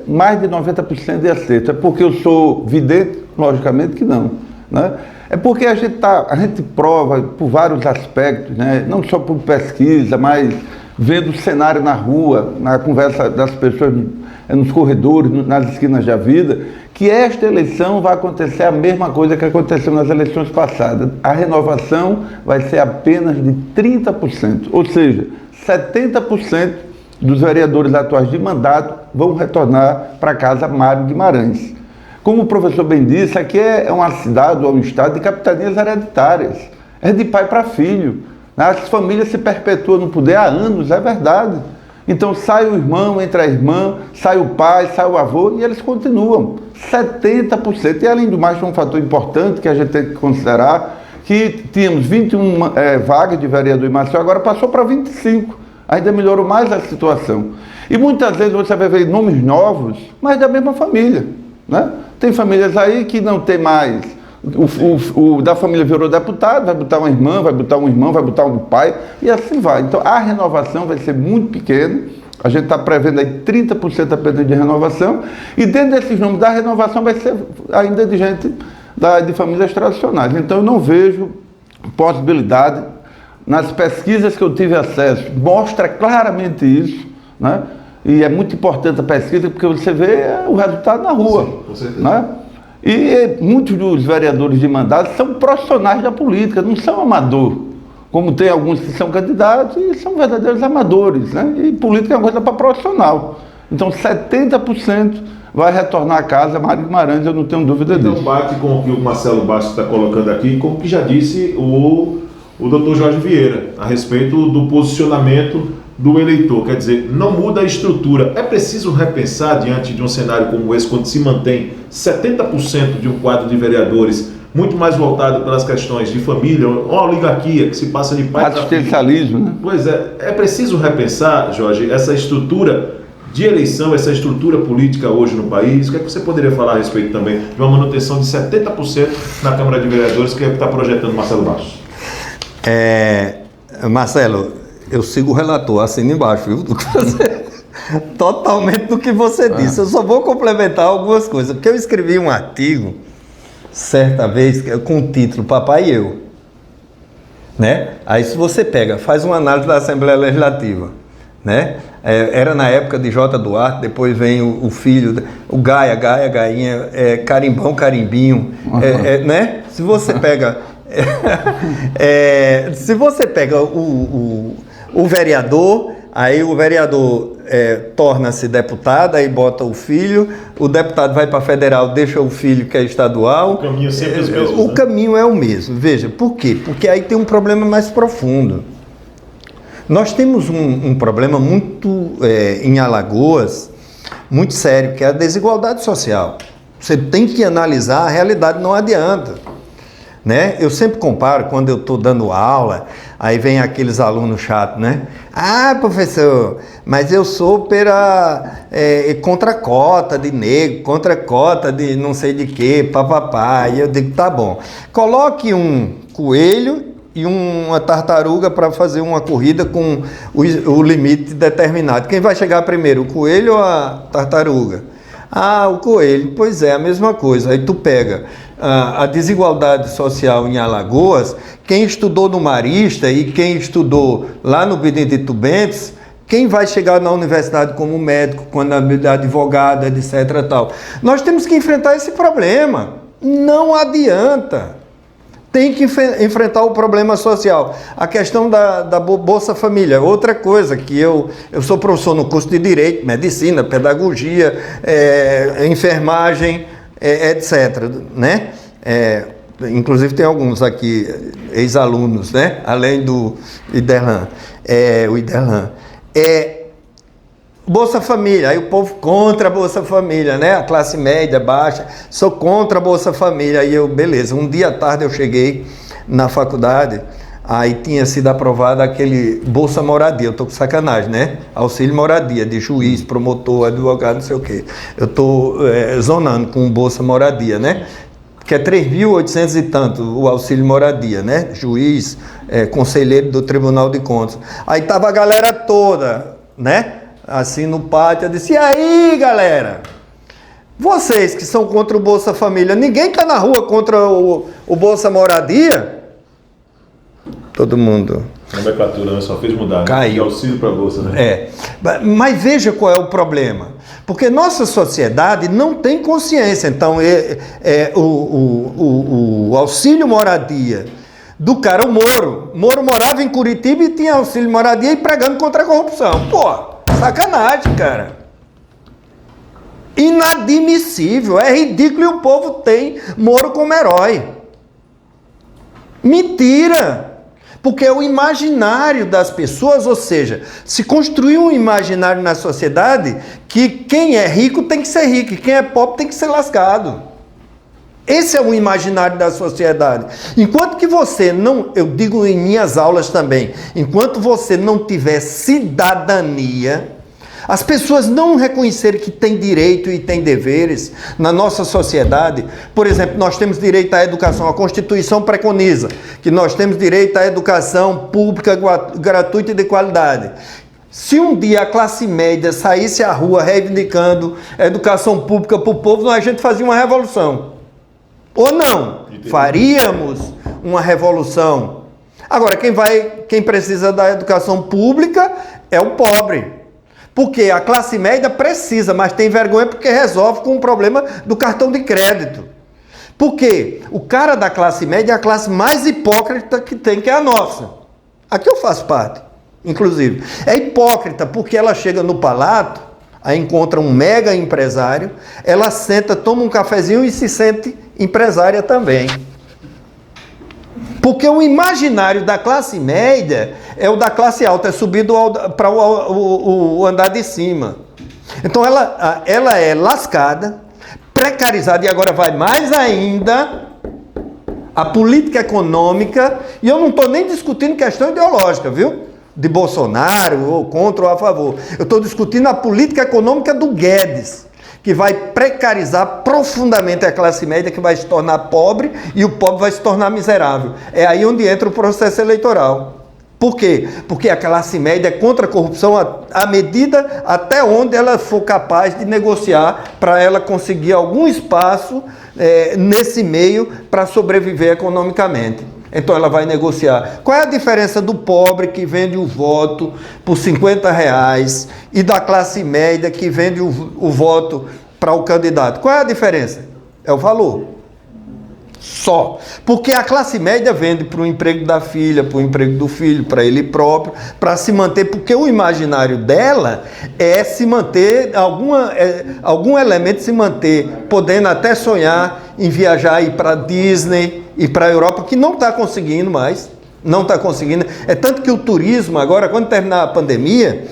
Speaker 2: mais de 90% de acerto. É porque eu sou vidente? Logicamente que não, né? É porque a gente prova por vários aspectos, né? Não só por pesquisa, mas vendo o cenário na rua, na conversa das pessoas nos corredores, nas esquinas da vida, que esta eleição vai acontecer a mesma coisa que aconteceu nas eleições passadas. A renovação vai ser apenas de 30%, ou seja, 70% dos vereadores atuais de mandato vão retornar para casa Mário Guimarães. Como o professor bem disse, aqui é uma cidade ou um estado de capitanias hereditárias. É de pai para filho. As famílias se perpetuam no poder há anos, é verdade. Então sai o irmão, entra a irmã, sai o pai, sai o avô e eles continuam. 70%. E além do mais, um fator importante que a gente tem que considerar, que tínhamos 21 vagas de vereador em Maceió, agora passou para 25. Ainda melhorou mais a situação. E muitas vezes você vai ver nomes novos, mas da mesma família, né? Tem famílias aí que não tem mais, o da família virou deputado, vai botar uma irmã, vai botar um irmão, vai botar um pai, e assim vai. Então a renovação vai ser muito pequena, a gente está prevendo aí 30% apenas de renovação, e dentro desses números da renovação vai ser ainda de gente de famílias tradicionais. Então eu não vejo possibilidade. Nas pesquisas que eu tive acesso, mostra claramente isso, né? E é muito importante a pesquisa, porque você vê o resultado na rua. Sim, com certeza. Né? E muitos dos vereadores de mandato são profissionais da política, não são amadores, como tem alguns que são candidatos e são verdadeiros amadores, né? E política é uma coisa para profissional. Então 70% vai retornar a casa Mário Guimarães, eu não tenho dúvida disso.
Speaker 1: Então bate com o que o Marcelo Bastos está colocando aqui, como que já disse o doutor Jorge Vieira, a respeito do posicionamento do eleitor. Quer dizer, não muda a estrutura. É preciso repensar diante de um cenário como esse, quando se mantém 70% de um quadro de vereadores muito mais voltado pelas questões de família, uma oligarquia que se passa de pai para filho.
Speaker 2: Assistencialismo, né?
Speaker 1: Pois é preciso repensar, Jorge, essa estrutura de eleição, essa estrutura política hoje no país. O que é que você poderia falar a respeito também de uma manutenção de 70% na Câmara de Vereadores, que é o que está projetando Marcelo Bastos?
Speaker 3: Marcelo, eu sigo o relator, assino embaixo, viu? Totalmente do que você disse. Eu só vou complementar algumas coisas, porque eu escrevi um artigo, certa vez, com o título Papai e Eu. Né? Aí se você pega, faz uma análise da Assembleia Legislativa, né? Era na época de J. Duarte, depois vem o filho, o Gaia, Gainha, Carimbão, Carimbinho, né? Se você pega... se você pega o vereador, aí o vereador torna-se deputado, aí bota o filho, o deputado vai para federal, deixa o filho que é estadual.
Speaker 1: O caminho é sempre os mesmos,
Speaker 3: o caminho é o mesmo. Veja, por quê? Porque aí tem um problema mais profundo. Nós temos um problema muito em Alagoas, muito sério, que é a desigualdade social. Você tem que analisar a realidade, não adianta. Né? Eu sempre comparo, quando eu estou dando aula, aí vem aqueles alunos chatos, né? Ah, professor, mas eu sou contra a cota de negro, contra a cota de não sei de quê, papapá. E eu digo, tá bom. Coloque um coelho e uma tartaruga para fazer uma corrida com o limite determinado. Quem vai chegar primeiro, o coelho ou a tartaruga? Ah, o coelho. Pois é, a mesma coisa. Aí tu pega a desigualdade social em Alagoas, quem estudou no Marista e quem estudou lá no Benedito Bentes, quem vai chegar na universidade como médico, como advogado, etc. Tal. Nós temos que enfrentar esse problema. Não adianta. Tem que enfrentar o problema social. A questão da Bolsa Família. Outra coisa que eu sou professor no curso de Direito, Medicina, Pedagogia, Enfermagem, etc. Né? Inclusive tem alguns aqui, ex-alunos, né? Além do Iderlan. O Iderlan. Bolsa Família, aí o povo contra a Bolsa Família, né? A classe média, baixa, sou contra a Bolsa Família. Aí eu, beleza, um dia à tarde eu cheguei na faculdade, aí tinha sido aprovado aquele Bolsa Moradia, eu tô com sacanagem, né? Auxílio Moradia, de juiz, promotor, advogado, não sei o quê. Eu tô zonando com Bolsa Moradia, né? Que é 3.800 e tanto o auxílio moradia, né? Juiz, conselheiro do Tribunal de Contas. Aí tava a galera toda, né? Assim no pátio, eu disse, e aí galera, vocês que são contra o Bolsa Família, ninguém está na rua contra o Bolsa Moradia? todo mundo...
Speaker 1: A nomenclatura só fez mudar, né?
Speaker 3: Caiu.
Speaker 1: De auxílio para a Bolsa, né?
Speaker 3: Mas veja qual é o problema. Porque nossa sociedade não tem consciência. Então, o auxílio moradia do cara, o Moro. Moro morava em Curitiba e tinha auxílio moradia e pregando contra a corrupção. Pô, sacanagem, cara. Inadmissível, é ridículo e o povo tem Moro como herói. Mentira! Porque é o imaginário das pessoas, ou seja, se construiu um imaginário na sociedade que quem é rico tem que ser rico e quem é pobre tem que ser lascado. Esse é o imaginário da sociedade. Enquanto que você não, eu digo em minhas aulas também, enquanto você não tiver cidadania, as pessoas não reconhecerem que tem direito e tem deveres na nossa sociedade. Por exemplo, nós temos direito à educação, a Constituição preconiza que nós temos direito à educação pública, gratuita e de qualidade. Se um dia a classe média saísse à rua reivindicando educação pública para o povo, a gente fazia uma revolução. Ou não? Faríamos uma revolução. Agora, quem precisa da educação pública é o pobre. Porque a classe média precisa, mas tem vergonha porque resolve com o problema do cartão de crédito. Porque o cara da classe média é a classe mais hipócrita que tem, que é a nossa. Aqui eu faço parte, inclusive. É hipócrita porque ela chega no palato, aí encontra um mega empresário, ela senta, toma um cafezinho e se sente empresária também. Porque o imaginário da classe média é o da classe alta, é subido para o andar de cima. Então ela é lascada, precarizada, e agora vai mais ainda a política econômica, e eu não estou nem discutindo questão ideológica, viu? De Bolsonaro, ou contra ou a favor. Eu estou discutindo a política econômica do Guedes, que vai precarizar profundamente a classe média, que vai se tornar pobre e o pobre vai se tornar miserável. É aí onde entra o processo eleitoral. Por quê? Porque a classe média é contra a corrupção à medida até onde ela for capaz de negociar para ela conseguir algum espaço nesse meio para sobreviver economicamente. Então ela vai negociar. Qual é a diferença do pobre que vende o voto por R$50 e da classe média que vende o voto para o candidato? Qual é a diferença? É o valor. Só. Porque a classe média vende para o emprego da filha, para o emprego do filho, para ele próprio, para se manter, porque o imaginário dela é se manter, algum elemento se manter, podendo até sonhar em viajar e ir para Disney e para a Europa, que não está conseguindo mais. Não está conseguindo. É tanto que o turismo agora, quando terminar a pandemia,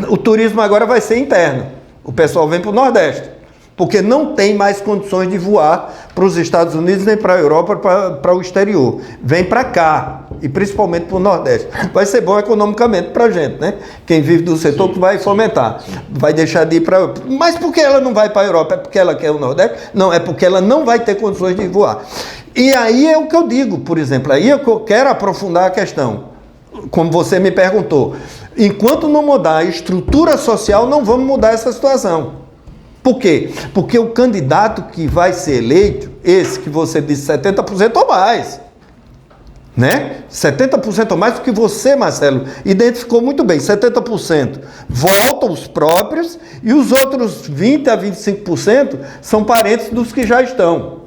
Speaker 3: o turismo agora vai ser interno. O pessoal vem para o Nordeste, porque não tem mais condições de voar para os Estados Unidos, nem para a Europa, para o exterior. Vem para cá, e principalmente para o Nordeste. Vai ser bom economicamente para a gente, né? Quem vive do setor que vai fomentar. Vai deixar de ir para a Europa. Mas por que ela não vai para a Europa? É porque ela quer o Nordeste? Não, é porque ela não vai ter condições de voar. E aí é o que eu digo, por exemplo, aí eu quero aprofundar a questão, como você me perguntou. Enquanto não mudar a estrutura social, não vamos mudar essa situação. Por quê? Porque o candidato que vai ser eleito, esse que você disse 70% ou mais, né? 70% ou mais do que você, Marcelo, identificou muito bem. 70% votam os próprios e os outros 20% a 25% são parentes dos que já estão.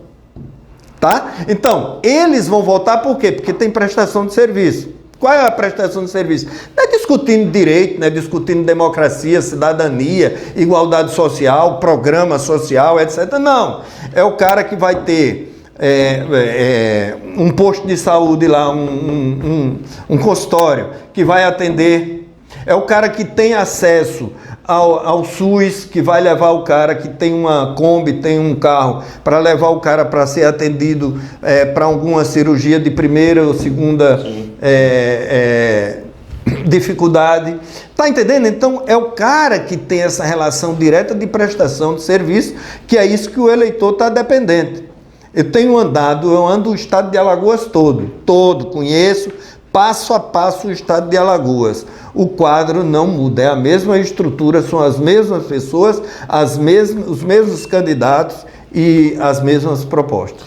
Speaker 3: Tá? Então, eles vão votar por quê? Porque tem prestação de serviço. Qual é a prestação de serviço? Não é discutindo direito, não é discutindo democracia, cidadania, igualdade social, programa social, etc. Não. É o cara que vai ter um posto de saúde lá, um consultório, que vai atender. É o cara que tem acesso ao SUS, que vai levar o cara que tem uma Kombi, tem um carro, para levar o cara para ser atendido para alguma cirurgia de primeira ou segunda dificuldade. Tá entendendo? Então é o cara que tem essa relação direta de prestação de serviço, que é isso que o eleitor está dependente. Eu ando o estado de Alagoas todo, conheço passo a passo o estado de Alagoas. O quadro não muda, é a mesma estrutura, são as mesmas pessoas, os mesmos candidatos e as mesmas propostas.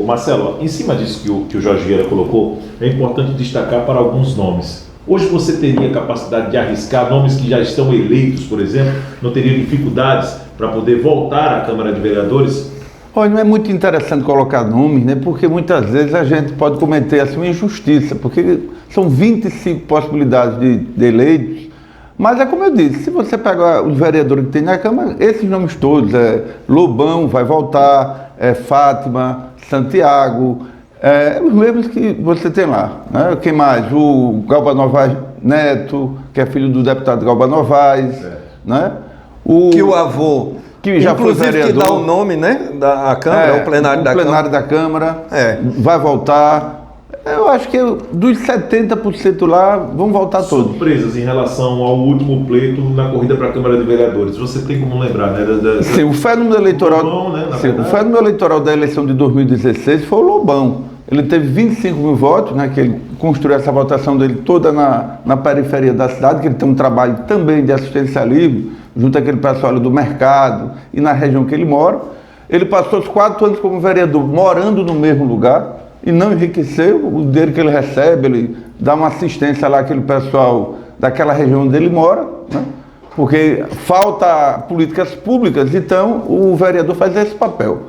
Speaker 1: Marcelo, em cima disso que o Jorge Vieira colocou, é importante destacar para alguns nomes. Hoje você teria capacidade de arriscar nomes que já estão eleitos, por exemplo, não teriam dificuldades para poder voltar à Câmara de Vereadores?
Speaker 2: Olha, não é muito interessante colocar nomes, né? Porque muitas vezes a gente pode cometer assim, uma injustiça, porque são 25 possibilidades de eleitos. Mas é como eu disse, se você pegar os vereadores que tem na Câmara, esses nomes todos, Lobão vai voltar, Fátima, Santiago, os mesmos que você tem lá, né? Quem mais? O Galba Novaes Neto, que é filho do deputado Galba Novaes, né?
Speaker 3: Que o avô,
Speaker 2: que já foi vereador,
Speaker 3: que dá o nome, né, da Câmara, o plenário
Speaker 2: da Câmara, vai voltar. Eu acho que dos 70% lá, vão voltar todos.
Speaker 1: Surpresas em relação ao último pleito na corrida para a Câmara de Vereadores. Você tem como lembrar, né?
Speaker 2: Sim, o fenômeno eleitoral,
Speaker 1: Lobão, né,
Speaker 2: o fenômeno eleitoral da eleição de 2016 foi o Lobão. Ele teve 25 mil votos, né, que ele construiu essa votação dele toda na periferia da cidade, que ele tem um trabalho também de assistencialismo, junto àquele pessoal do mercado e na região que ele mora. Ele passou os 4 anos como vereador morando no mesmo lugar e não enriqueceu. O dinheiro que ele recebe, ele dá uma assistência lá àquele pessoal daquela região onde ele mora, né? Porque falta políticas públicas, então o vereador faz esse papel.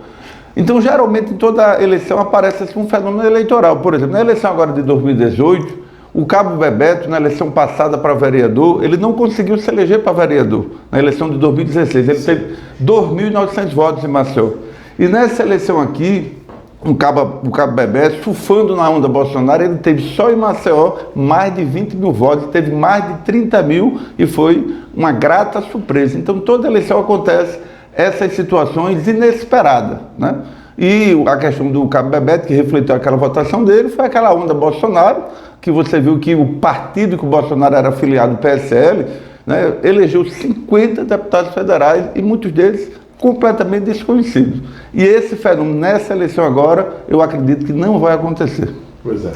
Speaker 2: Então, geralmente, em toda eleição aparece assim, um fenômeno eleitoral. Por exemplo, na eleição agora de 2018, o Cabo Bebeto, na eleição passada para vereador, ele não conseguiu se eleger para vereador. Na eleição de 2016, ele teve 2.900 votos em Maceió. E nessa eleição aqui, o Cabo Bebeto, surfando na onda Bolsonaro, ele teve só em Maceió mais de 20 mil votos, teve mais de 30 mil e foi uma grata surpresa. Então, toda eleição acontece essas situações inesperadas, né? E a questão do Cabo Bebeto, que refletiu aquela votação dele, foi aquela onda Bolsonaro, que você viu que o partido que o Bolsonaro era afiliado, o PSL, né, elegeu 50 deputados federais e muitos deles completamente desconhecidos. E esse fenômeno, nessa eleição agora, eu acredito que não vai acontecer.
Speaker 1: Pois é.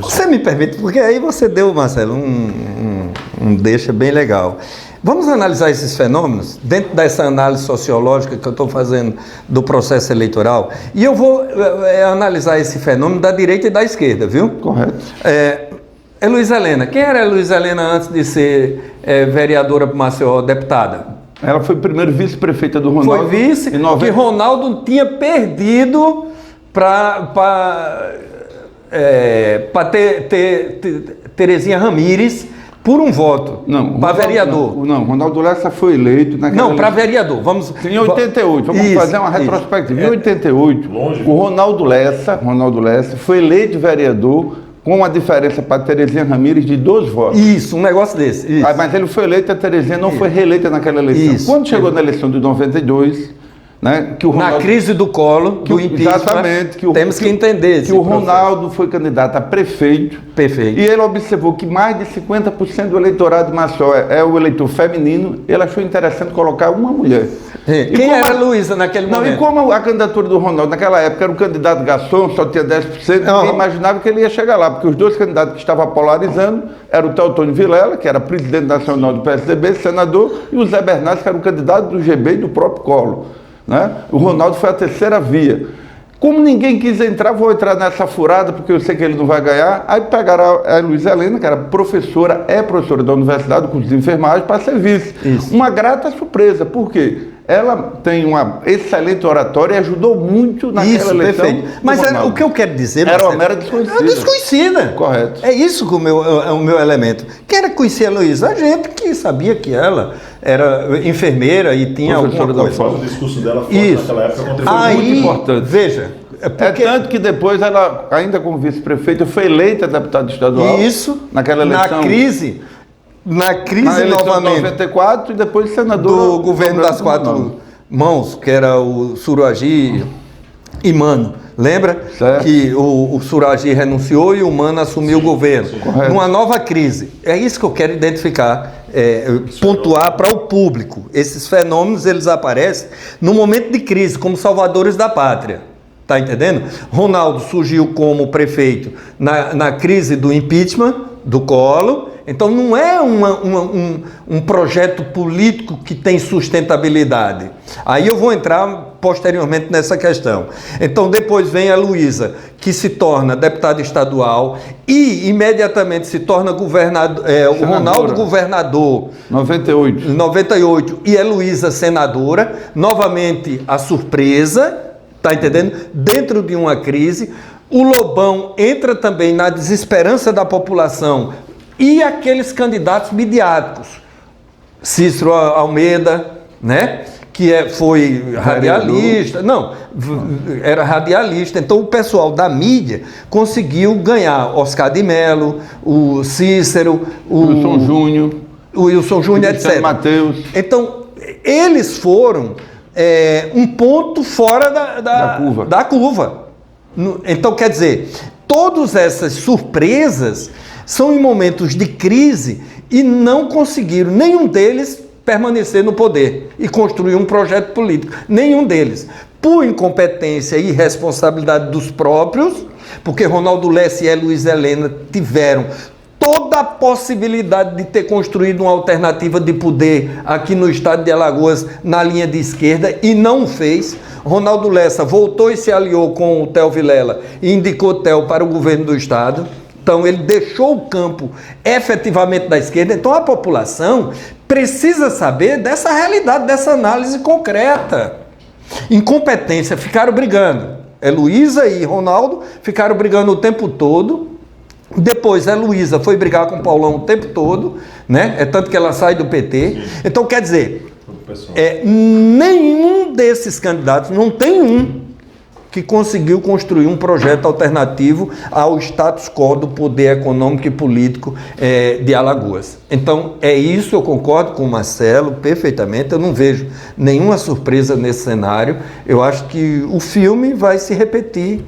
Speaker 3: Você me permite, porque aí você deu, Marcelo, um deixa bem legal. Vamos analisar esses fenômenos dentro dessa análise sociológica que eu estou fazendo do processo eleitoral. E eu vou analisar esse fenômeno da direita e da esquerda, viu?
Speaker 2: Correto.
Speaker 3: Luísa Helena. Quem era a Luísa Helena antes de ser vereadora para Maceió, deputada?
Speaker 2: Ela foi primeiro vice-prefeita do Ronaldo.
Speaker 3: Foi vice, que Ronaldo tinha perdido para Terezinha Ramírez por um voto.
Speaker 2: Não,
Speaker 3: para vereador.
Speaker 2: Não, Ronaldo Lessa foi eleito naquela.
Speaker 3: Não, para vereador. Vamos
Speaker 2: em 88. Vamos fazer uma retrospectiva. Em 88, o Ronaldo Lessa foi eleito vereador com uma diferença para Terezinha Ramírez de 2 votos.
Speaker 3: Isso, um negócio desse. Isso.
Speaker 2: Mas ele foi eleito, a Terezinha não foi reeleita naquela eleição.
Speaker 3: Isso.
Speaker 2: Quando chegou na eleição de 92, né, que o Ronaldo,
Speaker 3: na crise do colo, do impeachment,
Speaker 2: exatamente,
Speaker 3: temos que entender
Speaker 2: que o Ronaldo foi candidato a prefeito.
Speaker 3: Perfeito.
Speaker 2: E ele observou que mais de 50% do eleitorado de Maceió é o eleitor feminino. Ele achou interessante colocar uma mulher.
Speaker 3: Quem era a Luísa naquele momento?
Speaker 2: E como a candidatura do Ronaldo naquela época era o candidato garçom, só tinha 10%, ninguém imaginava que ele ia chegar lá, porque os 2 candidatos que estavam polarizando eram o Teotônio Vilela, que era presidente nacional do PSDB, senador, e o Zé Bernardes, que era o candidato do GB e do próprio Collor, né? O Ronaldo foi a terceira via. Como ninguém quis entrar, vou entrar nessa furada, porque eu sei que ele não vai ganhar. Aí pegaram a Luísa Helena, que era professora da Universidade do curso de enfermagem, para ser vice. Isso. Uma grata surpresa, por quê? Ela tem uma excelente oratória e ajudou muito naquela eleição.
Speaker 3: Perfeito. Mas o que eu quero dizer...
Speaker 2: Era uma mera desconhecida.
Speaker 3: Era desconhecida.
Speaker 2: Correto.
Speaker 3: É isso que é o meu elemento. Quem era que conhecia a Luísa? A gente que sabia que ela era enfermeira e tinha alguma coisa.
Speaker 1: O discurso dela foi naquela época
Speaker 2: foi muito importante.
Speaker 3: Veja...
Speaker 2: tanto que depois ela, ainda como vice-prefeita, foi eleita deputada estadual.
Speaker 3: Isso.
Speaker 2: Naquela eleição.
Speaker 3: Na crise
Speaker 2: novamente, 94 e depois senador
Speaker 3: do governo das 4 mãos, que era o Suragi e Mano. Lembra?
Speaker 2: Certo.
Speaker 3: Que o Suragi renunciou e o Mano assumiu o governo.
Speaker 2: Correto.
Speaker 3: Numa nova crise. É isso que eu quero identificar, pontuar para o público. Esses fenômenos, eles aparecem no momento de crise, como salvadores da pátria. Tá entendendo? Ronaldo surgiu como prefeito na crise do impeachment do Collor Então não é um projeto político que tem sustentabilidade. Aí eu vou entrar posteriormente nessa questão. Então depois vem a Luísa, que se torna deputada estadual e imediatamente se torna governador, o Ronaldo governador. 98. E a Luísa senadora. Novamente a surpresa, tá entendendo? Dentro de uma crise. O Lobão entra também na desesperança da população e aqueles candidatos midiáticos. Cícero Almeida, né? Que foi radialista. Não, era radialista. Então o pessoal da mídia conseguiu ganhar Oscar de Mello, o Cícero, o Wilson Júnior, etc.
Speaker 2: Mateus.
Speaker 3: Então, eles foram um ponto fora da curva. Então, quer dizer, todas essas surpresas são em momentos de crise e não conseguiram, nenhum deles, permanecer no poder e construir um projeto político. Nenhum deles. Por incompetência e irresponsabilidade dos próprios, porque Ronaldo Lessa e Luiz Helena tiveram toda a possibilidade de ter construído uma alternativa de poder aqui no estado de Alagoas na linha de esquerda e não fez. Ronaldo Lessa voltou e se aliou com o Theo Vilela e indicou Theo para o governo do estado. Então ele deixou o campo efetivamente da esquerda. Então a população precisa saber dessa realidade, dessa análise concreta. Incompetência, ficaram brigando. Luísa e Ronaldo ficaram brigando o tempo todo. Depois a Luísa foi brigar com o Paulão o tempo todo, né? Tanto que ela sai do PT. Então, quer dizer, nenhum desses candidatos, não tem um que conseguiu construir um projeto alternativo ao status quo do poder econômico e político de Alagoas. Então, isso, eu concordo com o Marcelo perfeitamente, eu não vejo nenhuma surpresa nesse cenário. Eu acho que o filme vai se repetir.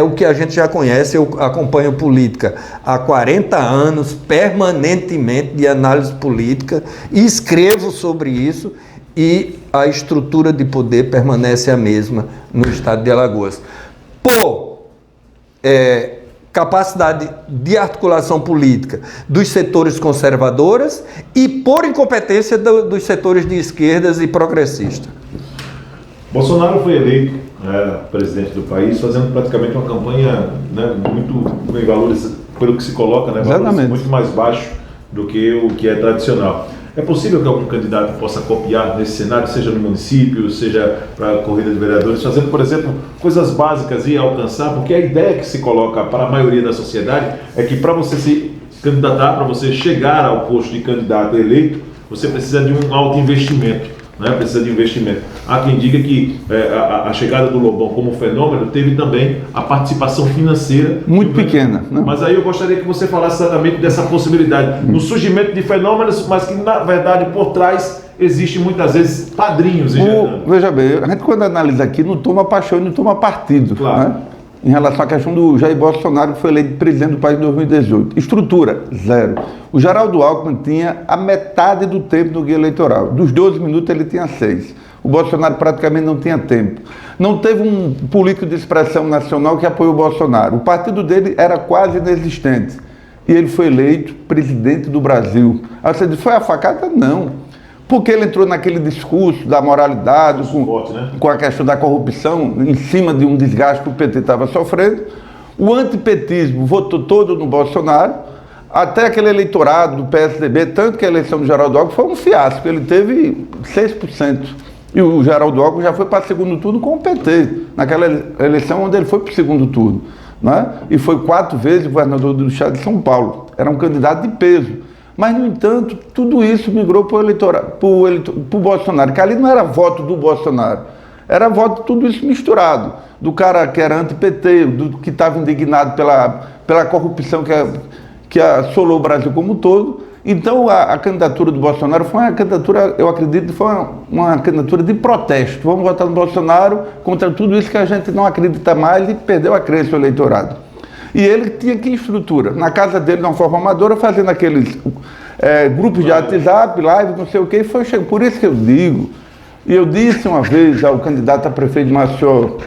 Speaker 3: O que a gente já conhece. Eu acompanho política há 40 anos, permanentemente, de análise política, e escrevo sobre isso, e a estrutura de poder permanece a mesma no estado de Alagoas. Por capacidade de articulação política dos setores conservadores e por incompetência dos setores de esquerdas e progressistas.
Speaker 1: Bolsonaro foi eleito presidente do país, fazendo praticamente uma campanha, né, muito em valores, pelo que se coloca, né, valores muito mais baixos do que o que é tradicional. É possível que algum candidato possa copiar nesse cenário, seja no município, seja para a corrida de vereadores, fazendo, por exemplo, coisas básicas e alcançar, porque a ideia que se coloca para a maioria da sociedade é que para você se candidatar, para você chegar ao posto de candidato eleito, você precisa de um alto investimento. Né, precisa de investimento. Há quem diga que a chegada do Lobão como fenômeno teve também a participação financeira
Speaker 2: muito pequena, né?
Speaker 1: Mas aí eu gostaria que você falasse exatamente dessa possibilidade no surgimento de fenômenos, mas que na verdade por trás existe muitas vezes padrinhos injetando.
Speaker 2: Veja bem, a gente quando analisa aqui não toma paixão e não toma partido, claro, né? Em relação à questão do Jair Bolsonaro, que foi eleito presidente do país em 2018. Estrutura, zero. O Geraldo Alckmin tinha a metade do tempo do guia eleitoral. Dos 12 minutos, ele tinha 6. O Bolsonaro praticamente não tinha tempo. Não teve um político de expressão nacional que apoiou o Bolsonaro. O partido dele era quase inexistente. E ele foi eleito presidente do Brasil. Aí você diz, foi a facada? Não. Porque ele entrou naquele discurso da moralidade, com a questão da corrupção, em cima de um desgaste que o PT estava sofrendo. O antipetismo votou todo no Bolsonaro, até aquele eleitorado do PSDB, tanto que a eleição do Geraldo Alckmin foi um fiasco, ele teve 6%. E o Geraldo Alckmin já foi para o segundo turno com o PT, naquela eleição onde ele foi para o segundo turno, né? E foi 4 vezes governador do estado de São Paulo. Era um candidato de peso. Mas, no entanto, tudo isso migrou para o Bolsonaro, que ali não era voto do Bolsonaro, era voto tudo isso misturado, do cara que era anti-PT, do que estava indignado pela corrupção que assolou o Brasil como um todo. Então, a candidatura do Bolsonaro foi uma candidatura, eu acredito, foi uma candidatura de protesto. Vamos votar no Bolsonaro contra tudo isso que a gente não acredita mais e perdeu a crença do eleitorado. E ele tinha que estrutura, na casa dele, na forma amadora, fazendo aqueles grupos de WhatsApp, live, não sei o que, e foi chegando. Por isso que eu digo, e eu disse uma vez ao candidato a prefeito de Maceió,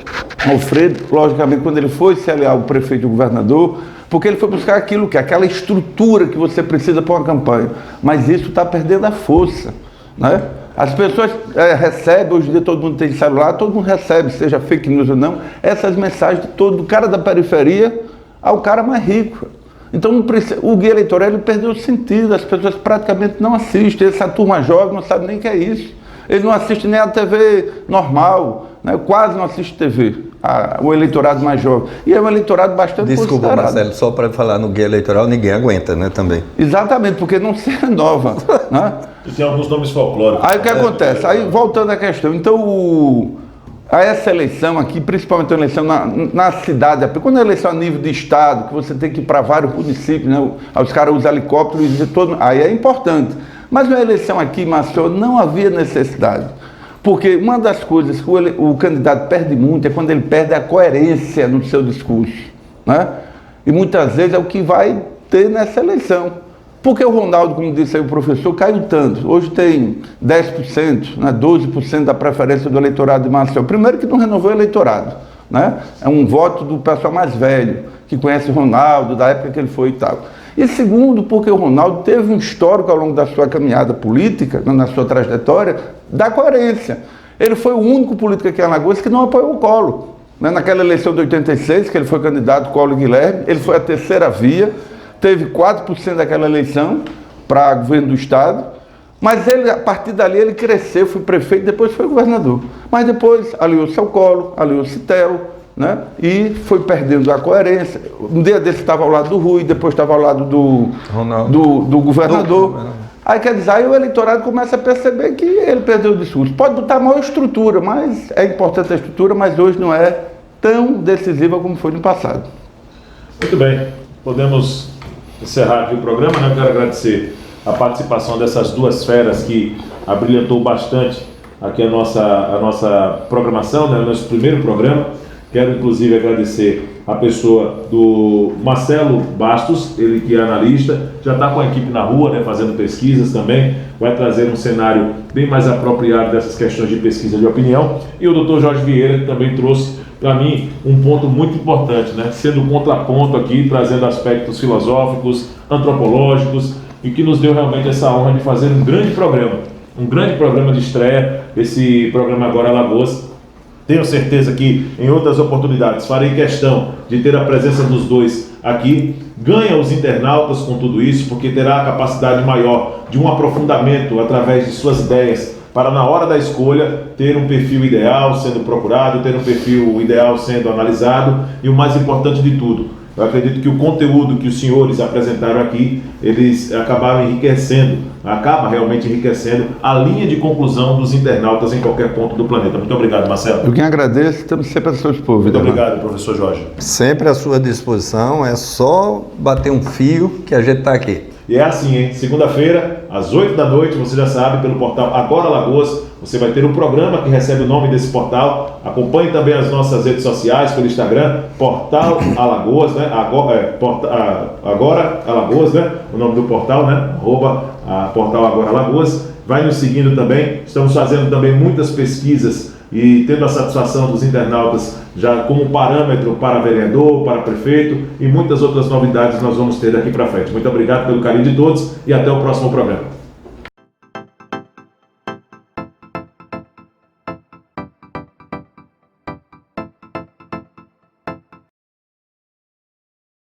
Speaker 2: Alfredo, logicamente, quando ele foi se aliar ao prefeito e ao governador, porque ele foi buscar aquilo que é aquela estrutura que você precisa para uma campanha. Mas isso está perdendo a força, né? As pessoas recebem, hoje em dia todo mundo tem celular, todo mundo recebe, seja fake news ou não, essas mensagens do cara da periferia ao cara mais rico. Então não precisa, o guia eleitoral ele perdeu o sentido, as pessoas praticamente não assistem, essa turma jovem não sabe nem o que é isso. Ele não assiste nem a TV normal, né? Quase não assiste TV, o eleitorado mais jovem. E é um eleitorado bastante
Speaker 3: Desculpa,
Speaker 2: considerado.
Speaker 3: Marcelo, só para falar no guia eleitoral, ninguém aguenta, né, também.
Speaker 2: Exatamente, porque não se renova, né?
Speaker 1: E tem alguns nomes folclóricos.
Speaker 2: Aí o que acontece? Aí voltando à questão, então essa eleição aqui, principalmente a eleição na cidade, quando é eleição a nível de estado, que você tem que ir para vários municípios, né? Os caras usam helicópteros e todo, aí é importante. Mas na eleição aqui em Maceió não havia necessidade. Porque uma das coisas que o candidato perde muito é quando ele perde a coerência no seu discurso, né? E muitas vezes é o que vai ter nessa eleição. Porque o Ronaldo, como disse aí o professor, caiu tanto. Hoje tem 10%, né, 12% da preferência do eleitorado de Maceió. Primeiro que não renovou o eleitorado, né? É um voto do pessoal mais velho, que conhece o Ronaldo, da época que ele foi e tal. E segundo, porque o Ronaldo teve um histórico ao longo da sua caminhada política, na sua trajetória, da coerência. Ele foi o único político aqui em Alagoas que não apoiou o Collor. Naquela eleição de 86, que ele foi candidato, Collor Guilherme, ele foi a terceira via, teve 4% daquela eleição para governo do estado, mas ele, a partir dali ele cresceu, foi prefeito, depois foi governador. Mas depois aliou-se ao Collor, aliou-se Theo, né? E foi perdendo a coerência. Um dia desse estava ao lado do Rui, depois estava ao lado do governador. Aí quer dizer, aí o eleitorado começa a perceber que ele perdeu o discurso. Pode botar maior estrutura, mas é importante a estrutura, mas hoje não é tão decisiva como foi no passado.
Speaker 1: Muito bem, podemos encerrar aqui o programa, né? Eu quero agradecer a participação dessas duas feras que abrilhantou bastante aqui a nossa programação, né? O nosso primeiro programa. Quero inclusive agradecer a pessoa do Marcelo Bastos, ele que é analista, já está com a equipe na rua, né, fazendo pesquisas também, vai trazer um cenário bem mais apropriado dessas questões de pesquisa de opinião. E o Dr. Jorge Vieira, que também trouxe para mim um ponto muito importante, né, sendo contraponto aqui, trazendo aspectos filosóficos, antropológicos, e que nos deu realmente essa honra de fazer um grande programa de estreia, esse programa Agora Alagoas. Tenho certeza que em outras oportunidades farei questão de ter a presença dos dois aqui. Ganha os internautas com tudo isso, porque terá a capacidade maior de um aprofundamento através de suas ideias, para na hora da escolha ter um perfil ideal sendo procurado, ter um perfil ideal sendo analisado e o mais importante de tudo, eu acredito que o conteúdo que os senhores apresentaram aqui, eles acaba realmente enriquecendo a linha de conclusão dos internautas em qualquer ponto do planeta. Muito obrigado, Marcelo.
Speaker 2: Eu quem agradeço, estamos sempre a seu dispor.
Speaker 1: Muito obrigado, professor Jorge.
Speaker 3: Sempre à sua disposição, é só bater um fio que a gente está aqui.
Speaker 1: E é assim, hein? Segunda-feira, às 8 da noite, você já sabe, pelo portal Agora Alagoas, você vai ter um programa que recebe o nome desse portal. Acompanhe também as nossas redes sociais pelo Instagram, Portal Alagoas, né? Agora Alagoas, né? O nome do portal, né? @Portal Agora Alagoas. Vai nos seguindo também. Estamos fazendo também muitas pesquisas e tendo a satisfação dos internautas já como parâmetro para vereador, para prefeito e muitas outras novidades nós vamos ter daqui para frente. Muito obrigado pelo carinho de todos e até o próximo programa.